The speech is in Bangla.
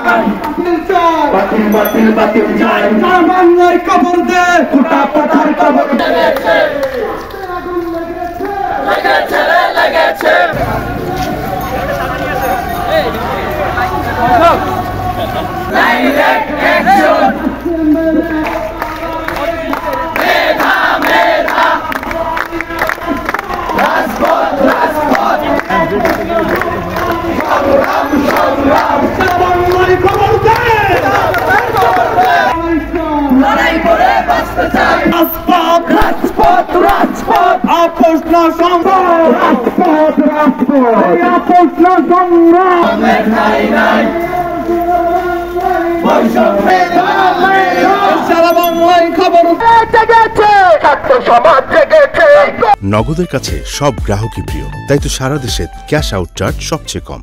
নাই বাতিল বাতিল বাতিল চাই বাংলায় খবর দে ফুটা পাথার খবর লেগেছে লেগেছে ডাইরেক্ট অ্যাকশন মেধা মেধা রাজপথ রাজপথ সংগ্রাম সংগ্রাম বাংলায় খবর দে লড়াই করে বাঁচতে চাই রাজপথ রাজপথ রাজপথ আপোষ না সংগ্রাম রাজপথ রাজপথ আপোষ না সংগ্রাম নাই নাই সারা বাংলায় খবর জেগেছে ছাত্র সমাজ জেগেছে। নগদের কাছে সব গ্রাহকই প্রিয়, তাই তো সারা দেশে ক্যাশ আউট চার্জ সবচেয়ে কম।